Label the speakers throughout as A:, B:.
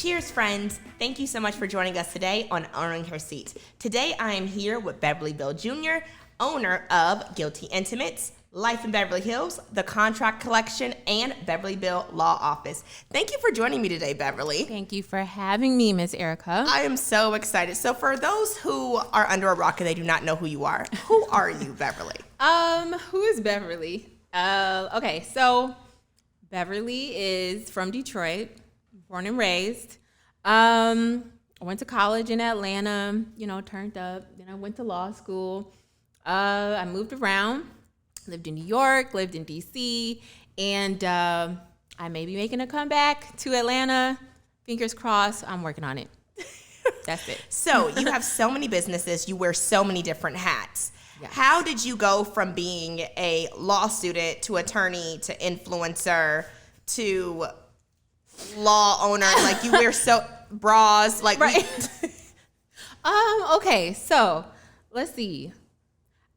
A: Cheers, friends. Thank you so much for joining us today on Honoring Her Seat. Today, I am here with Beverly Beal Jr., owner of Guilty Intimates, Life in Beverly Hills, the Contract Collection, and Beverly Beal Law Office. Thank you for joining me today, Beverly.
B: Thank you for having me, Miss Erica.
A: I am so excited. So for those who are under a rock and they do not know who you are you, Beverly?
B: Who is Beverly? Okay, so Beverly is from Detroit, born and raised. I went to college in Atlanta, turned up. Then I went to law school. I moved around, lived in New York, lived in DC, and I may be making a comeback to Atlanta. Fingers crossed, I'm working on it. That's it.
A: So you have so many businesses, you wear so many different hats.
B: Yes.
A: How did you go from being a law student to attorney to influencer to law owner? Like you wear so bras, like
B: right. Okay, so let's see.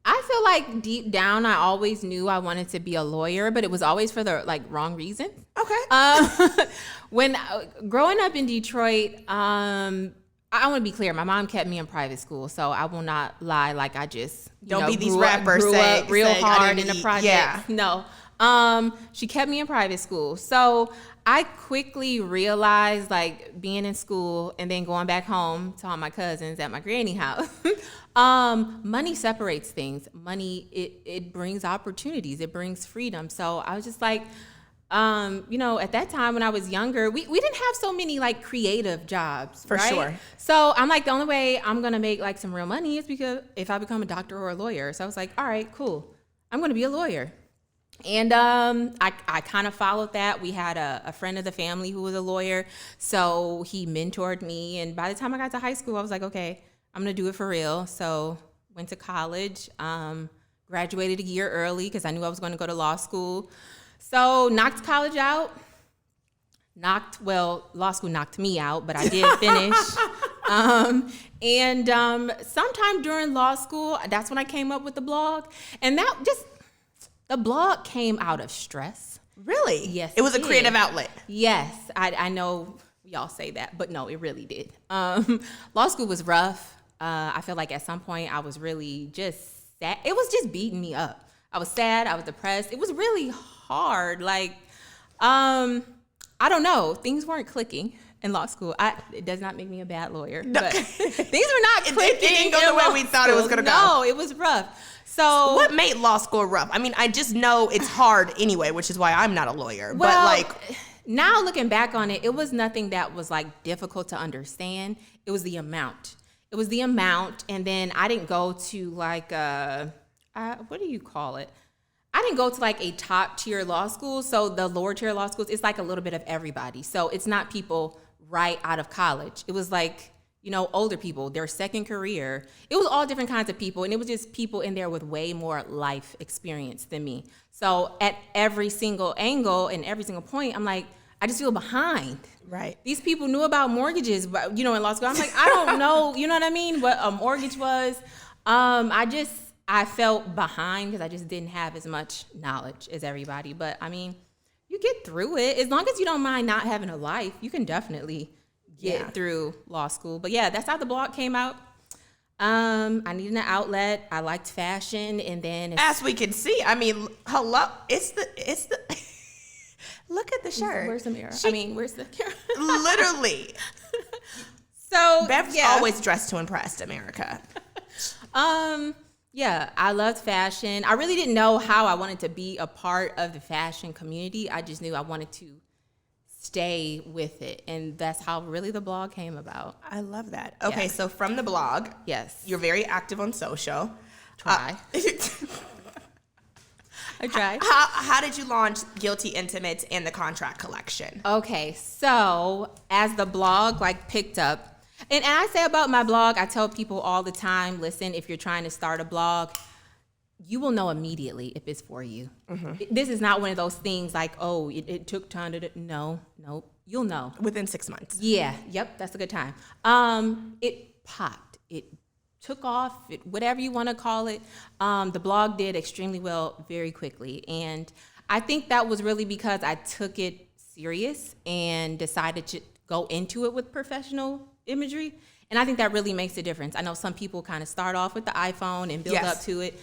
B: I feel like deep down, I always knew I wanted to be a lawyer, but it was always for the wrong reason.
A: Okay.
B: When growing up in Detroit, I want to be clear. My mom kept me in private school, so I will not lie. Like I just
A: don't be these rappers
B: grew up real
A: saying
B: hard in the project.
A: Yeah.
B: No. She kept me in private school, so I quickly realized, being in school and then going back home to all my cousins at my granny house, money separates things. Money, it brings opportunities. It brings freedom. So I was just like, at that time when I was younger, we didn't have so many creative jobs.
A: For
B: right?
A: sure.
B: So I'm the only way I'm going to make some real money is because if I become a doctor or a lawyer. So I was like, all right, cool. I'm going to be a lawyer. And I kind of followed that. We had a friend of the family who was a lawyer, so he mentored me. And by the time I got to high school, I was like, okay, I'm going to do it for real. So went to college, graduated a year early because I knew I was going to go to law school. So knocked college out. Law school knocked me out, but I did finish. Sometime during law school, that's when I came up with the blog. And the blog came out of stress.
A: Really?
B: Yes.
A: It was a creative outlet.
B: Yes. I know we all say that, but no, it really did. Law school was rough. I feel like at some point I was really just sad. It was just beating me up. I was sad. I was depressed. It was really hard. I don't know. Things weren't clicking in law school. It does not make me a bad lawyer, but things were not clicking.
A: It didn't go the way we thought it was going to go.
B: No, it was rough. So
A: what made law school rough? I mean, I just know it's hard anyway, which is why I'm not a lawyer.
B: Well, now looking back on it, it was nothing that was difficult to understand. It was the amount. And then I didn't go to what do you call it? I didn't go to a top tier law school. So the lower tier law schools, it's a little bit of everybody. So it's not people right out of college. It was older people, their second career. It was all different kinds of people. And it was just people in there with way more life experience than me. So at every single angle and every single point, I'm I just feel behind.
A: Right.
B: These people knew about mortgages, but in law school, I'm I don't know, you know what I mean? What a mortgage was. I felt behind because I just didn't have as much knowledge as everybody. But I mean, you get through it. As long as you don't mind not having a life, you can definitely get through law school. But yeah, that's how the blog came out. I needed an outlet. I liked fashion, and then
A: as we can see, I mean, hello, it's the look at the shirt.
B: Where's the mirror? Where's the camera?
A: Literally.
B: So
A: Bev's always dressed to impress America.
B: Yeah, I loved fashion. I really didn't know how I wanted to be a part of the fashion community. I just knew I wanted to stay with it. And that's how really the blog came about.
A: I love that. Okay, so from the blog,
B: yes,
A: you're very active on social.
B: Try. I tried.
A: How did you launch Guilty Intimates and the Contract Collection?
B: Okay, so as the blog picked up, and I say about my blog, I tell people all the time, listen, if you're trying to start a blog, you will know immediately if it's for you. Mm-hmm. This is not one of those things it took time to, no, you'll know.
A: Within 6 months.
B: Yeah, yep, that's a good time. It popped. It took off, whatever you want to call it. The blog did extremely well very quickly. And I think that was really because I took it serious and decided to go into it with professional imagery. And I think that really makes a difference. I know some people kind of start off with the iPhone and build up to it.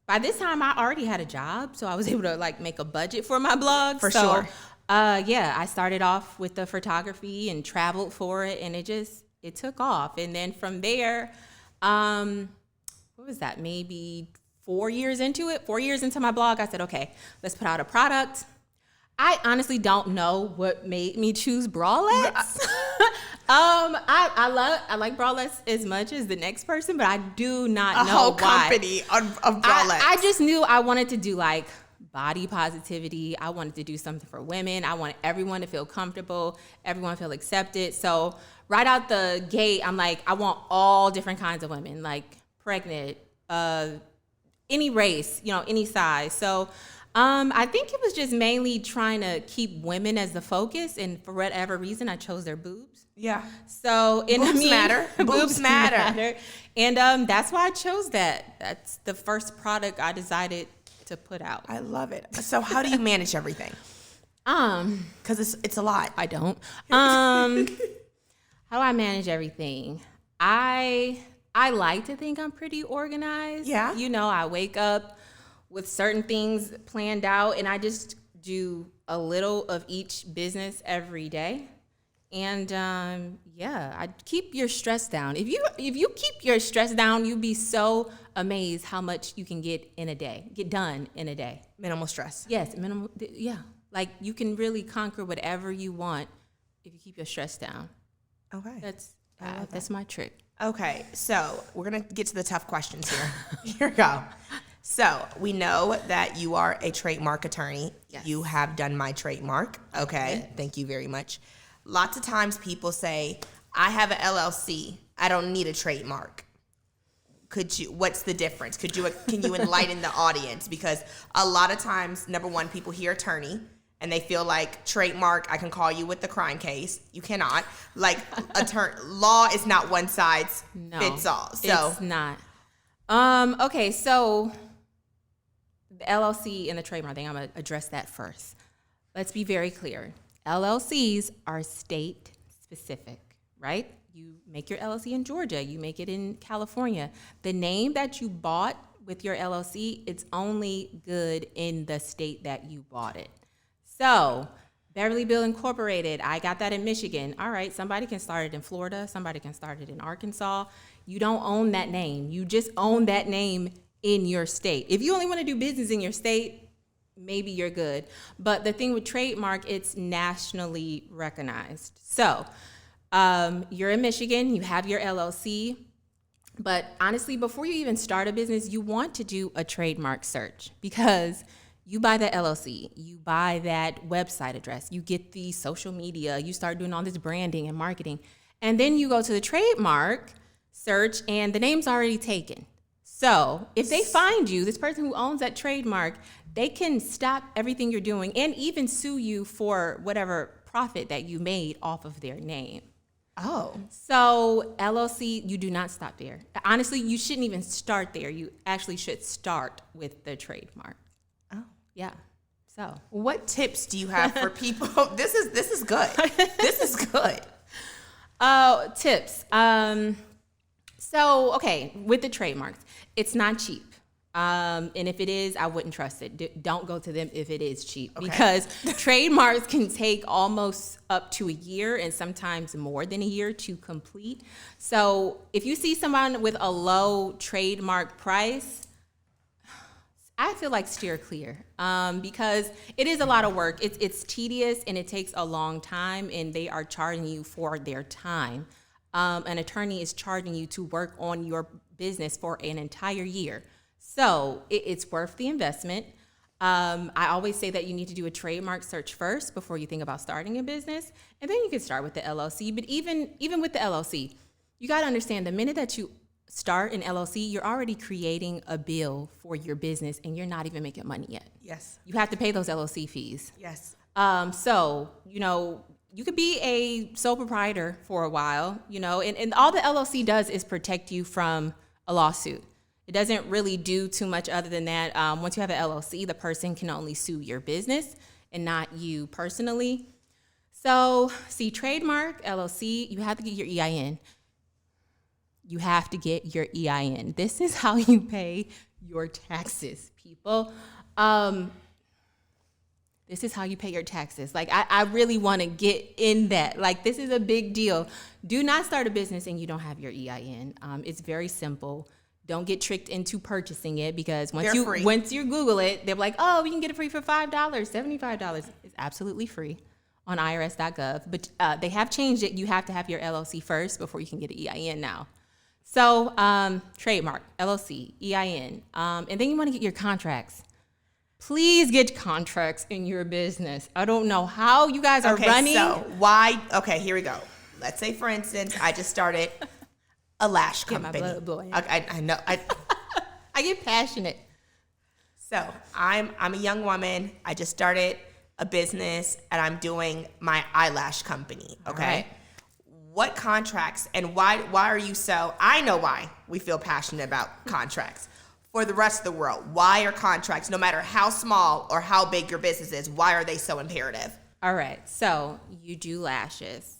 B: By this time, I already had a job, so I was able to like make a budget for my blog.
A: For sure.
B: I started off with the photography and traveled for it, and it took off. And then from there, what was that? Maybe 4 years into it, 4 years into my blog, I said, okay, let's put out a product. I honestly don't know what made me choose bralettes. I like bralettes as much as the next person, but I do not know
A: whole
B: why.
A: company of bralettes.
B: I just knew I wanted to do like body positivity. I wanted to do something for women. I wanted everyone to feel comfortable, everyone feel accepted. So right out the gate, I'm like, I want all different kinds of women, like pregnant, any race, any size. So I think it was just mainly trying to keep women as the focus, and for whatever reason, I chose their boobs.
A: Yeah.
B: So
A: boobs matter. Boobs matter.
B: And that's why I chose that. That's the first product I decided to put out.
A: I love it. So how do you manage everything? Because it's a lot.
B: I don't. How do I manage everything? I like to think I'm pretty organized.
A: Yeah.
B: I wake up with certain things planned out, and I just do a little of each business every day. And I keep your stress down. If you keep your stress down, you'd be so amazed how much you can get done in a day.
A: Minimal stress.
B: Yes, minimal. Yeah, like you can really conquer whatever you want if you keep your stress down.
A: Okay,
B: that's my trick.
A: Okay, so we're gonna get to the tough questions here. Here we go. So we know that you are a trademark attorney.
B: Yes.
A: You have done my trademark. Okay,
B: Yes.
A: Thank you very much. Lots of times people say, I have an LLC. I don't need a trademark. What's the difference? Can you enlighten the audience? Because a lot of times, number one, people hear attorney and they feel like trademark, I can call you with the crime case. You cannot. Like law is not one size fits all. So
B: it's not. Okay, so the LLC and the trademark thing, I'm going to address that first. Let's be very clear. LLCs are state specific, right? You make your LLC in Georgia, you make it in California. The name that you bought with your LLC, it's only good in the state that you bought it. So, Beverly Beal Incorporated, I got that in Michigan. All right, somebody can start it in Florida, somebody can start it in Arkansas. You don't own that name. You just own that name in your state. If you only want to do business in your state, maybe you're good. But the thing with trademark, it's nationally recognized. So you're in Michigan, you have your LLC, but honestly, before you even start a business, you want to do a trademark search because you buy that LLC, you buy that website address, you get the social media, you start doing all this branding and marketing, and then you go to the trademark search and the name's already taken. So if they find you, this person who owns that trademark, they can stop everything you're doing and even sue you for whatever profit that you made off of their name.
A: Oh.
B: So LLC, you do not stop there. Honestly, you shouldn't even start there. You actually should start with the trademark.
A: Oh.
B: Yeah. So
A: what tips do you have for people? This is good. This is good.
B: Tips. So, okay, with the trademarks, it's not cheap. And if it is, I wouldn't trust it. Don't go to them if it is cheap because trademarks can take almost up to a year and sometimes more than a year to complete. So if you see someone with a low trademark price, I feel like steer clear because it is a lot of work. It's tedious and it takes a long time and they are charging you for their time. An attorney is charging you to work on your business for an entire year. So it's worth the investment. I always say that you need to do a trademark search first before you think about starting a business. And then you can start with the LLC. But even with the LLC, you got to understand the minute that you start an LLC, you're already creating a bill for your business and you're not even making money yet.
A: Yes.
B: You have to pay those LLC fees.
A: Yes.
B: So, you could be a sole proprietor for a while, and all the LLC does is protect you from a lawsuit. It doesn't really do too much other than that. Once you have an LLC, the person can only sue your business and not you personally. So, see, Trademark, LLC, you have to get your EIN. You have to get your EIN. This is how you pay your taxes, people. This is how you pay your taxes. Like, I really want to get in that. Like, this is a big deal. Do not start a business and you don't have your EIN. It's very simple. Don't get tricked into purchasing it, because once you Google it, they're like, oh, we can get it free for $5, $75. It's absolutely free on irs.gov. But they have changed it. You have to have your LLC first before you can get an EIN now. So Trademark, LLC, EIN. And then you want to get your contracts. Please get contracts in your business. I don't know how you guys are running.
A: So why? Okay, here we go. Let's say, for instance, I just started a lash company.
B: My blood boy.
A: I know.
B: I get passionate.
A: So I'm a young woman. I just started a business and I'm doing my eyelash company. Okay.
B: Right.
A: What contracts and why are you so? I know why we feel passionate about contracts. For the rest of the world, why are contracts, no matter how small or how big your business is, why are they so imperative?
B: All right. So you do lashes.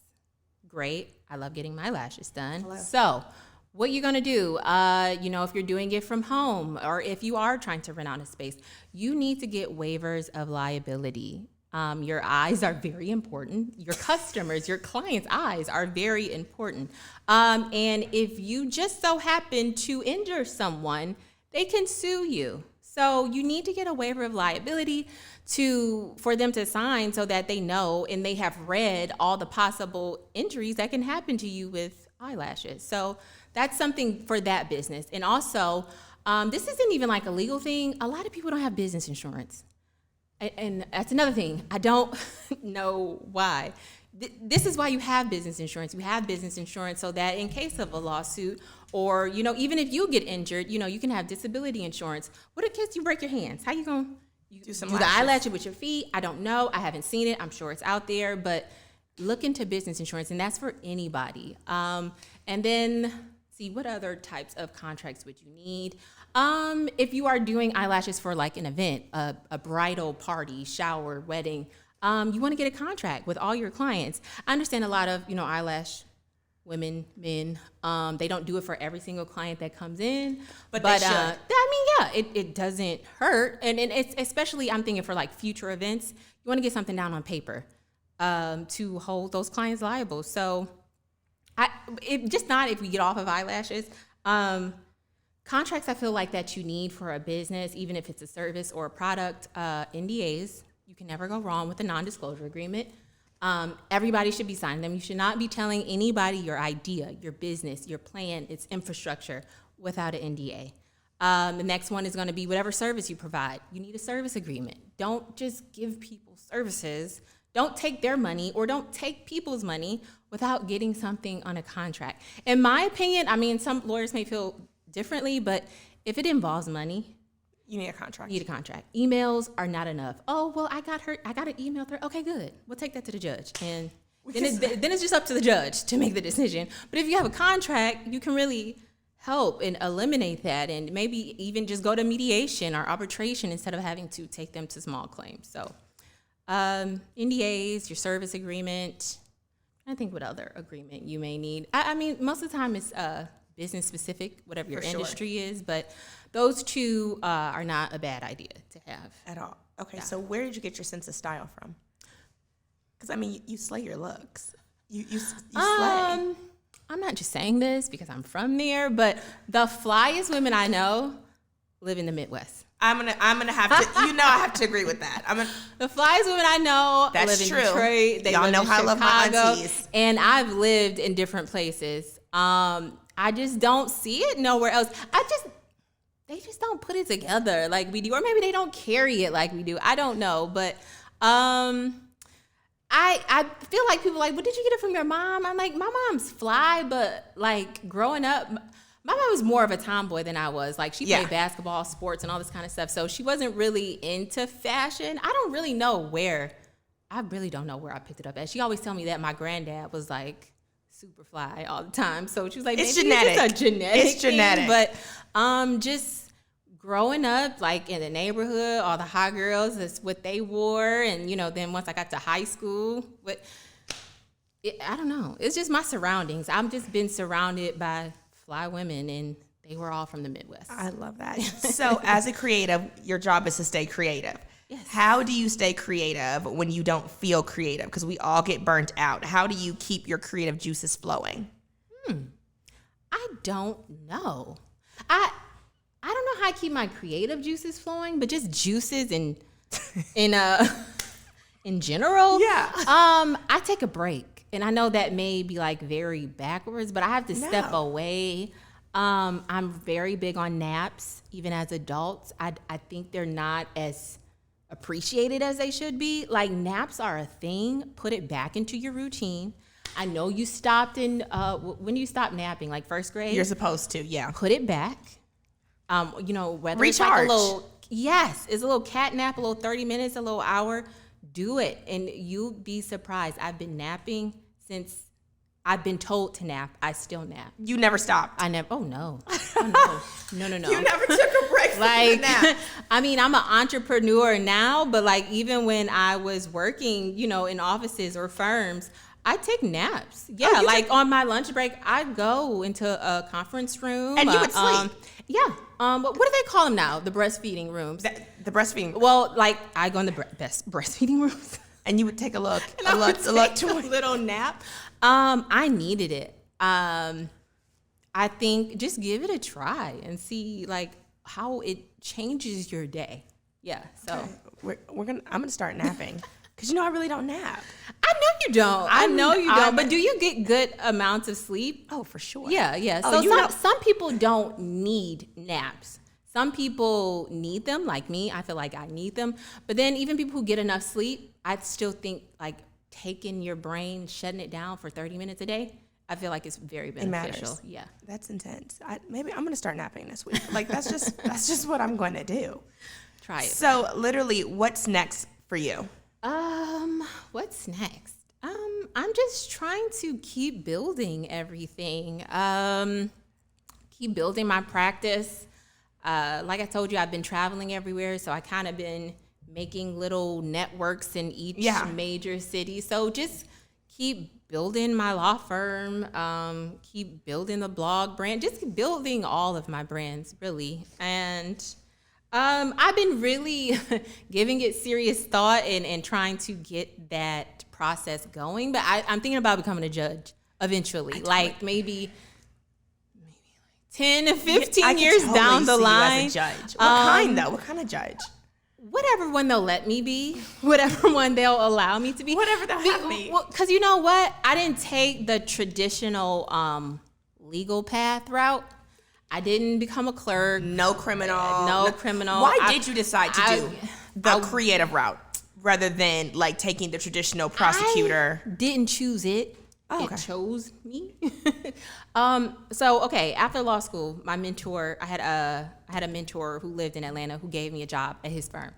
B: Great. I love getting my lashes done.
A: Hello.
B: So what you're going to do, if you're doing it from home, or if you are trying to rent out a space, you need to get waivers of liability. Your eyes are very important. Your customers, your clients' eyes are very important. And if you just so happen to injure someone, they can sue you. So you need to get a waiver of liability for them to sign, so that they know and they have read all the possible injuries that can happen to you with eyelashes. So that's something for that business. And also, this isn't even like a legal thing. A lot of people don't have business insurance. And that's another thing. I don't know why. This is why you have business insurance. You have business insurance so that in case of a lawsuit, or, even if you get injured, you can have disability insurance. What in case you break your hands? How you going to do the eyelashes with your feet? I don't know. I haven't seen it. I'm sure it's out there. But look into business insurance, and that's for anybody. And then see, what other types of contracts would you need? If you are doing eyelashes for like an event, a bridal party, shower, wedding, you want to get a contract with all your clients. I understand a lot of, eyelash women, men, they don't do it for every single client that comes in. But they should. It doesn't hurt. And it's especially, I'm thinking for like future events, you want to get something down on paper to hold those clients liable. So just not if we get off of eyelashes. Contracts, I feel like that you need for a business, even if it's a service or a product, NDAs. You can never go wrong with a non-disclosure agreement. Everybody should be signing them. You should not be telling anybody your idea, your business, your plan, its infrastructure without an NDA. The next one is going to be whatever service you provide. You need a service agreement. Don't just give people services. Don't take their money or don't take people's money without getting something on a contract. In my opinion, some lawyers may feel differently, but if it involves money,
A: you need a contract.
B: Emails are not enough. Oh, well, I got an email thread. Okay, good. We'll take that to the judge. And then it's just up to the judge to make the decision. But if you have a contract, you can really help and eliminate that, and maybe even just go to mediation or arbitration instead of having to take them to small claims. So NDAs, your service agreement. I think what other agreement you may need. Most of the time it's business specific, whatever your industry is, but those two are not a bad idea to have.
A: At all. Okay, yeah. So where did you get your sense of style from? Because, you slay your looks. You slay.
B: I'm not just saying this because I'm from there, but the flyest women I know live in the Midwest.
A: I'm gonna have to. I have to agree with that.
B: The flyest women I know live in Detroit. Y'all know how I love my aunties. And I've lived in different places. I just don't see it nowhere else. They just don't put it together like we do, or maybe they don't carry it like we do. I don't know, but I feel like people are like, well, did you get it from your mom? I'm like, my mom's fly, but like growing up, my mom was more of a tomboy than I was. Like she played basketball, sports, and all this kind of stuff. So she wasn't really into fashion. I really don't know where I picked it up at. She always tell me that my granddad was like super fly all the time. So she was like,
A: it's genetic.
B: It's a genetic.
A: It's genetic.
B: But just growing up, like in the neighborhood, all the hot girls, that's what they wore. And, then once I got to high school, I don't know. It's just my surroundings. I've just been surrounded by fly women, and they were all from the Midwest.
A: I love that. So as a creative, your job is to stay creative.
B: Yes.
A: How do you stay creative when you don't feel creative? Because we all get burnt out. How do you keep your creative juices flowing?
B: I don't know. I don't know how I keep my creative juices flowing, but just juices in general.
A: Yeah.
B: I take a break. And I know that may be like very backwards, but I have to step away. I'm very big on naps, even as adults. I think they're not as appreciated as they should be. Like, naps are a thing. Put it back into your routine. I know you stopped when you stopped napping, like first grade.
A: You're supposed to, yeah.
B: Put it back. Whether
A: Recharge.
B: it's like it's a little cat nap, a little 30 minutes, a little hour. Do it, and you'll be surprised. I've been napping since I've been told to nap. I still nap.
A: You never stopped.
B: I never. Oh no. Oh, no. No.
A: You never took a break from the nap.
B: I mean, I'm an entrepreneur now, but like even when I was working, in offices or firms, I take naps. Yeah, on my lunch break, I go into a conference room.
A: And you would sleep.
B: What do they call them now? The breastfeeding rooms.
A: The breastfeeding.
B: Well, like I go in the best breastfeeding rooms.
A: And you would take a look.
B: A little nap. I needed it. I think just give it a try and see like how it changes your day. Yeah. So
A: I'm gonna start napping because I really don't nap.
B: I know you don't. I know you don't. But do you get good amounts of sleep?
A: Oh, for sure.
B: Yeah.
A: Oh,
B: So some people don't need naps. Some people need them, like me. I feel like I need them. But then even people who get enough sleep, I still think like taking your brain, shutting it down for 30 minutes a day, I feel like it's very beneficial.
A: It matters.
B: Yeah.
A: That's intense. Maybe I'm going to start napping this week. Like that's just what I'm going to do.
B: Try it.
A: So literally, what's next for you?
B: What's next? I'm just trying to keep building everything. Keep building my practice. Like I told you, I've been traveling everywhere, so I kind of been making little networks in each major city. So just keep building my law firm, keep building the blog brand, just building all of my brands, really. And I've been really giving it serious thought and trying to get that process going. But I'm thinking about becoming a judge eventually, maybe 10 to 15 years down the line.
A: You as a judge. What kind, though? What kind of judge?
B: Whatever one they'll let me be, whatever one they'll allow me to be.
A: Whatever they'll have me.
B: Because you know what? I didn't take the traditional legal path route. I didn't become a clerk.
A: No criminal.
B: Why
A: did you decide to do the creative route rather than like taking the traditional prosecutor?
B: I didn't choose it.
A: Oh, okay.
B: It chose me. After law school, my mentor, I had a mentor who lived in Atlanta who gave me a job at his firm.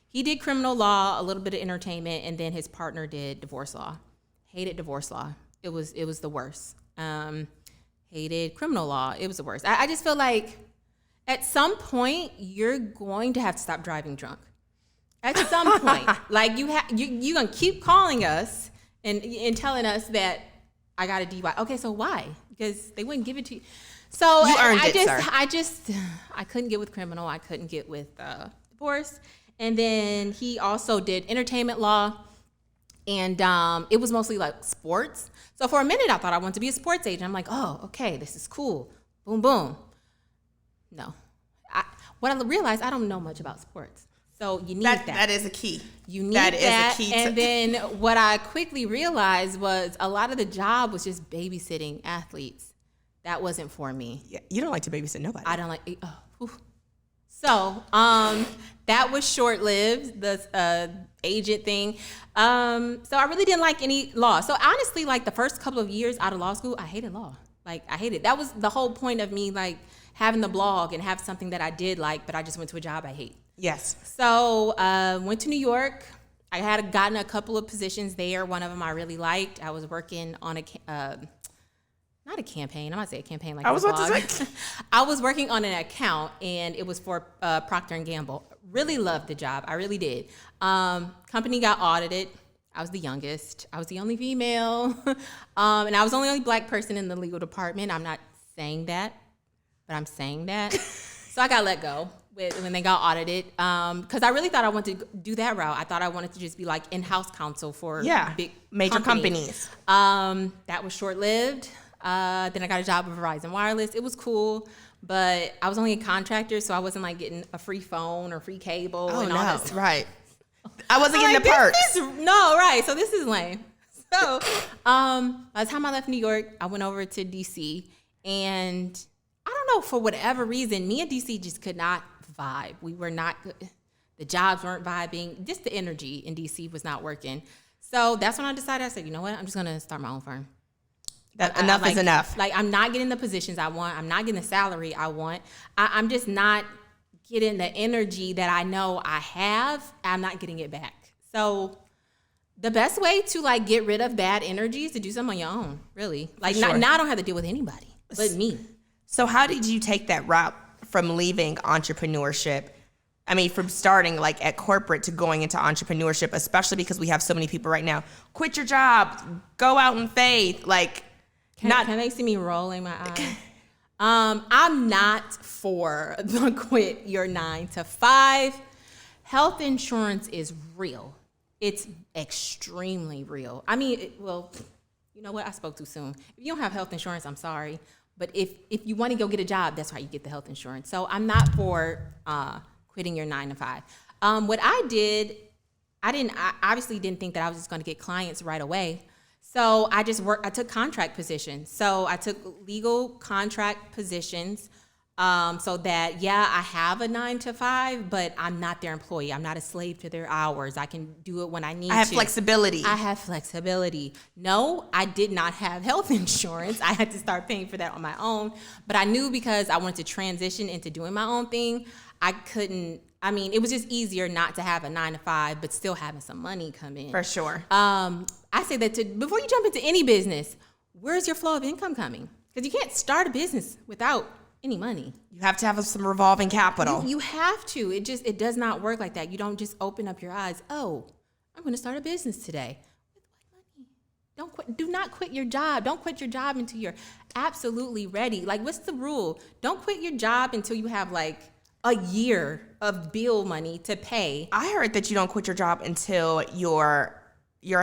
B: He did criminal law, a little bit of entertainment, and then his partner did divorce law. Hated divorce law. It was the worst. Hated criminal law. It was the worst. I just feel like at some point you're going to have to stop driving drunk. At some point, like you're gonna keep calling us and telling us that I got a DUI. Okay, so why? Because they wouldn't give it to you. So
A: you earned it,
B: sir. I couldn't get with criminal. I couldn't get with divorce. And then he also did entertainment law, and it was mostly like sports. So for a minute, I thought I wanted to be a sports agent. I'm like, oh, okay, this is cool. Boom, boom. No. What I realized, I don't know much about sports. So you need that.
A: That is a key.
B: You need that. Is a key. And then what I quickly realized was a lot of the job was just babysitting athletes. That wasn't for me.
A: Yeah, you don't like to babysit nobody.
B: I don't like. So that was short-lived, the agent thing. So I really didn't like any law. So honestly, like the first couple of years out of law school, I hated law. Like I hated. That was the whole point of me like having the blog and have something that I did like, but I just went to a job I hate.
A: Yes.
B: So went to New York. I had gotten a couple of positions there. One of them I really liked. I was working on not a campaign. I'm not saying a campaign like I was about to say. I was working on an account, and it was for Procter & Gamble. Really loved the job. I really did. Company got audited. I was the youngest. I was the only female. And I was the only black person in the legal department. I'm not saying that, but I'm saying that. So I got let go when they got audited, because I really thought I wanted to do that route. I thought I wanted to just be like in-house counsel for big
A: major companies.
B: That was short-lived. Then I got a job with Verizon Wireless. It was cool, but I was only a contractor, so I wasn't like getting a free phone or free cable and all that stuff.
A: Right. I wasn't getting the perks.
B: So this is lame. So by the time I left New York, I went over to DC, and I don't know, for whatever reason, me and DC just could not vibe. We were not, the jobs weren't vibing. Just the energy in DC was not working. So that's when I decided, I said, you know what? I'm just going to start my own firm.
A: Enough is enough.
B: Like, I'm not getting the positions I want. I'm not getting the salary I want. I'm just not getting the energy that I know I have. I'm not getting it back. So the best way to like get rid of bad energy is to do something on your own, really. Like, now I don't have to deal with anybody but me.
A: So how did you take that route from leaving entrepreneurship? I mean, from starting like at corporate to going into entrepreneurship, especially because we have so many people right now. Quit your job, go out in faith. Like,
B: can they see me rolling my eyes? I'm not for the quit your 9 to 5. Health insurance is real. It's extremely real. I mean, you know what? I spoke too soon. If you don't have health insurance, I'm sorry. But if you want to go get a job, that's how you get the health insurance. So I'm not for quitting your 9 to 5. What I did, I obviously didn't think that I was just going to get clients right away. So I took contract positions. So I took legal contract positions so that, I have a 9 to 5, but I'm not their employee. I'm not a slave to their hours. I can do it when I need to.
A: I have flexibility.
B: No, I did not have health insurance. I had to start paying for that on my own. But I knew because I wanted to transition into doing my own thing, it was just easier not to have a 9 to 5, but still having some money come in.
A: For sure.
B: I say that before you jump into any business, where's your flow of income coming? Because you can't start a business without any money.
A: You have to have some revolving capital.
B: You have to. It does not work like that. You don't just open up your eyes. Oh, I'm going to start a business today. With what money? Don't quit. Do not quit your job. Don't quit your job until you're absolutely ready. Like, what's the rule? Don't quit your job until you have like a year of bill money to pay.
A: I heard that you don't quit your job until your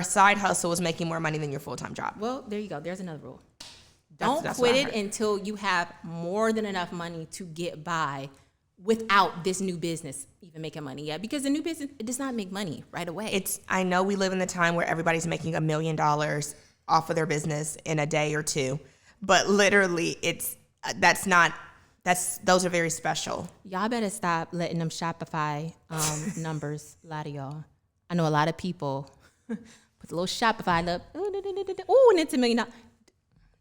A: side hustle is making more money than your full-time job.
B: Well, there you go. There's another rule. Don't quit it until you have more than enough money to get by without this new business even making money yet. Because the new business, it does not make money right away.
A: I know we live in the time where everybody's making $1 million off of their business in a day or two, but literally those are very special.
B: Y'all better stop letting them Shopify numbers lie to y'all. I know a lot of people put the little Shopify up. Ooh, and it's $1 million.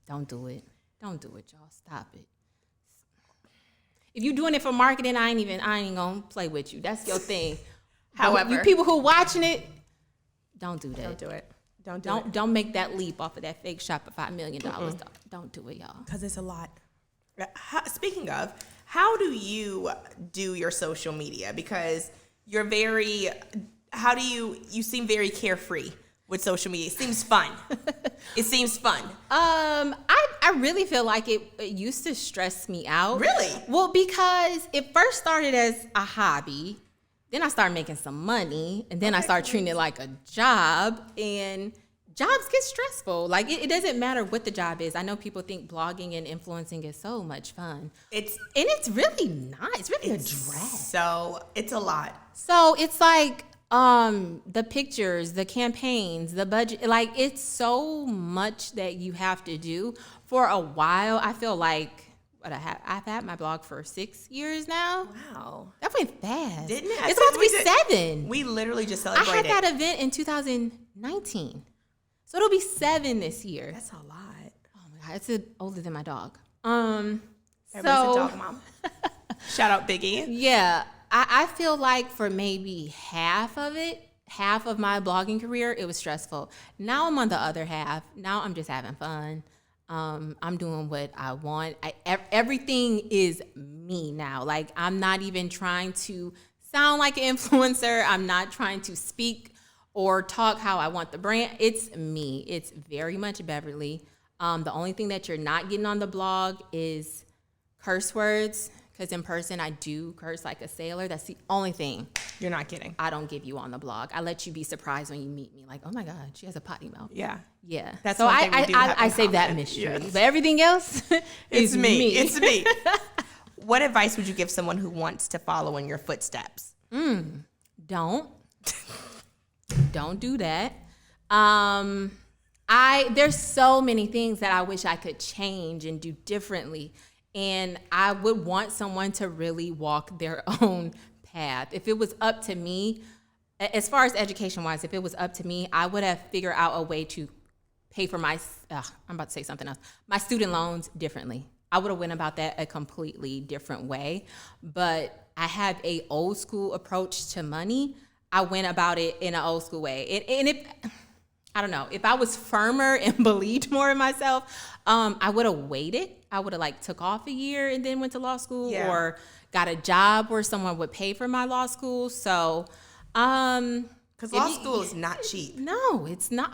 B: Don't do it. Don't do it, y'all. Stop it. If you're doing it for marketing, I ain't gonna play with you. That's your thing.
A: However,
B: you people who watching it, don't do that.
A: Don't do it.
B: Don't make that leap off of that fake Shopify $1 million stuff. Don't do it, y'all.
A: Because it's a lot. Speaking of, how do you do your social media? Because you seem very carefree with social media. It seems fun.
B: I really feel like it used to stress me out.
A: Really?
B: Well, because it first started as a hobby, then I started making some money, and then I started treating it like a job, and jobs get stressful. Like, it doesn't matter what the job is. I know people think blogging and influencing is so much fun. It's really not. It's really a drag.
A: So it's a lot.
B: So it's like the pictures, the campaigns, the budget, like it's so much that you have to do. For a while, I feel like I've had my blog for 6 years now.
A: Wow.
B: That went fast.
A: Didn't it?
B: It's about to be 7.
A: We literally just celebrated.
B: I had that event in 2019. So it'll be 7 this year.
A: That's a lot.
B: Oh my God, it's older than my dog.
A: Everybody's a dog mom. Shout out Biggie.
B: Yeah, I feel like for maybe half of my blogging career, it was stressful. Now I'm on the other half. Now I'm just having fun. I'm doing what I want. Everything is me now. Like, I'm not even trying to sound like an influencer. I'm not trying to speak or talk how I want the brand. It's me. It's very much Beverly. The only thing that you're not getting on the blog is curse words, because in person I do curse like a sailor. That's the only thing.
A: You're not kidding.
B: I don't give you on the blog. I let you be surprised when you meet me. Like, oh my God, she has a potty mouth.
A: Yeah.
B: Yeah.
A: That's
B: so
A: one thing we do have
B: I
A: in
B: save that
A: common.
B: mystery.
A: Yes.
B: But everything else
A: It's
B: is
A: me. It's me. What advice would you give someone who wants to follow in your footsteps?
B: Don't do that. There's so many things that I wish I could change and do differently. And I would want someone to really walk their own path. If it was up to me, as far as education-wise, if it was up to me, I would have figured out a way to pay for I'm about to say something else, my student loans differently. I would have went about that a completely different way. But I have a old school approach to money. I went about it in an old school way. I don't know, if I was firmer and believed more in myself, I would have waited. I would have took off a year and then went to law school, or got a job where someone would pay for my law school. So,
A: Because law school is not cheap.
B: No, it's not.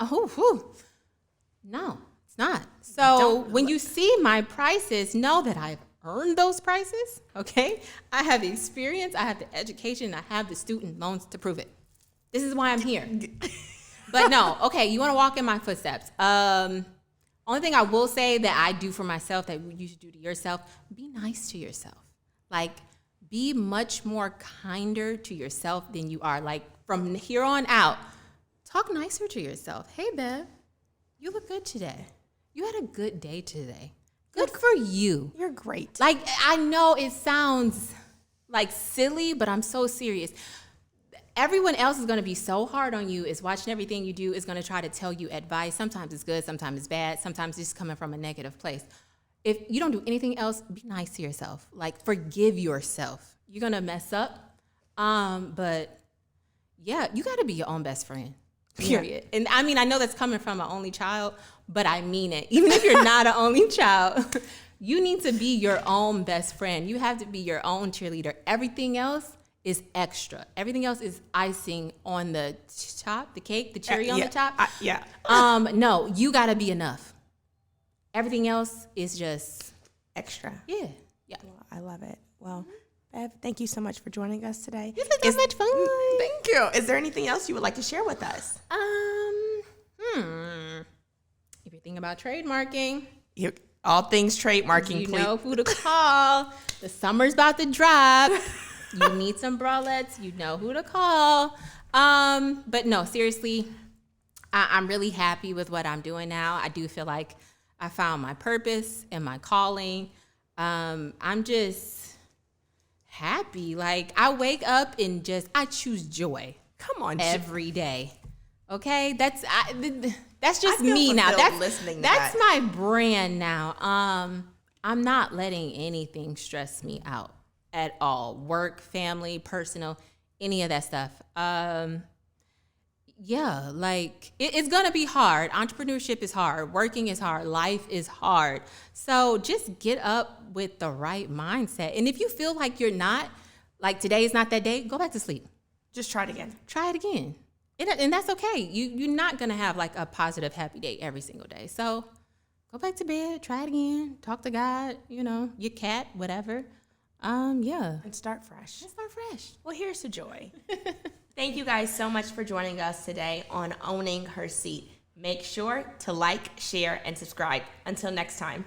B: No, it's not. So when you see my prices, know that I've earned those prices, okay? I have the experience, I have the education, I have the student loans to prove it. This is why I'm here. But no, okay, you want to walk in my footsteps. Only thing I will say that I do for myself that you should do to yourself, be nice to yourself. Be much more kinder to yourself than you are. From here on out, talk nicer to yourself. Hey, Bev, you look good today. You had a good day today. Good for you.
A: You're great.
B: I know it sounds silly, but I'm so serious. Everyone else is going to be so hard on you, is watching everything you do, is going to try to tell you advice. Sometimes it's good, sometimes it's bad, sometimes it's coming from a negative place. If you don't do anything else, be nice to yourself. Forgive yourself. You're going to mess up. But yeah, you got to be your own best friend, period. Yeah. And I know that's coming from an only child, but I mean it. Even if you're not an only child, you need to be your own best friend. You have to be your own cheerleader. Everything else is extra. Everything else is icing on the top, the cake, the cherry on the top. No, you got to be enough. Everything else is just
A: extra.
B: Yeah.
A: Well, I love it. Well, Bev, thank you so much for joining us today.
B: This was so much fun.
A: Thank you. Is there anything else you would like to share with us?
B: If you're thinking about trademarking,
A: all things trademarking,
B: you
A: please.
B: know who to call. The summer's about to drop. You need some bralettes. You know who to call. But no, seriously, I'm really happy with what I'm doing now. I do feel like I found my purpose and my calling. I'm just happy. I wake up and I choose joy.
A: Come on,
B: every day. Okay, that's just me now. That's my brand now. I'm not letting anything stress me out at all. Work, family, personal, any of that stuff. It's gonna be hard. Entrepreneurship is hard. Working is hard. Life is hard. So just get up with the right mindset. And if you feel like you're not, today is not that day, go back to sleep.
A: Just try it again.
B: Try it again. And that's okay. You're not gonna have a positive, happy day every single day. So go back to bed, try it again, talk to God, your cat, whatever.
A: And start fresh. Well, here's to joy. Thank you guys so much for joining us today on Owning Her Seat. Make sure to like, share, and subscribe. Until next time.